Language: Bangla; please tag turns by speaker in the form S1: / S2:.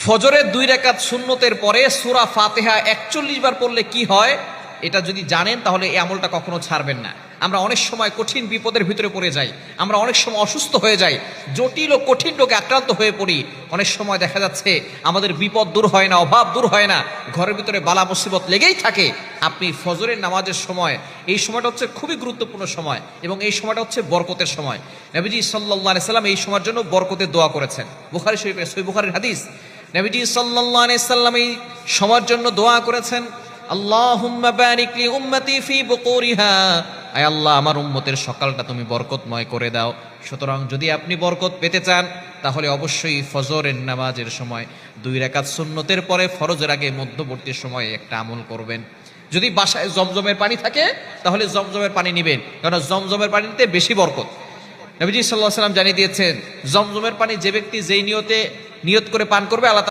S1: ফজরের 2 রাকাত সুন্নতের পরে সূরা ফাতিহা 41 বার পড়লে কি হয়, এটা যদি জানেন তাহলে এই আমলটা কখনো ছাড়বেন না। আমরা অনেক সময় কঠিন বিপদের ভিতরে পড়ে যাই, আমরা অনেক সময় অসুস্থ হয়ে যাই, জটিল ও কঠিন রোগে আক্রান্ত হয়ে পড়ি। অনেক সময় দেখা যাচ্ছে আমাদের বিপদ দূর হয় না, অভাব দূর হয় না, ঘরের ভিতরে বালা মুসিবত লেগেই থাকে। আপনি ফজরের নামাজের সময়, এই সময়টা হচ্ছে খুবই গুরুত্বপূর্ণ সময় এবং এই সময়টা হচ্ছে বরকতের সময়। নবীজি সাল্লাল্লাহু আলাইহি সাল্লাম এই সময়ের জন্য বরকতের দোয়া করেছেন। বুখারী শরীফে, সহিহ বুখারীর হাদিস, নবীজি সাল্লাল্লাহু আলাইহি সাল্লাম এই সময়ের জন্য দোয়া করেছেন, আল্লাহুম্মা বারিক লি উম্মতি ফি বুকুরিহা, আয় আল্লাহ আমার উম্মতের সকালটা তুমি বরকতময় করে দাও। সুতরাং যদি আপনি বরকত পেতে চান তাহলে অবশ্যই ফজরের নামাজের সময় 2 রাকাত সুন্নতের পরে ফরজের আগে মধ্যবর্তী সময়ে একটা আমল করবেন। যদি বাসায় জমজমের পানি থাকে তাহলে জমজমের পানি নেবেন, কারণ জমজমের পানিতে বেশি বরকত। নবীজি সাল্লাল্লাহু আলাইহি ওয়াসাল্লাম জানিয়ে দিয়েছেন, জমজমের পানি যে ব্যক্তি যেই নিয়ত করে পান করবে, আল্লাহ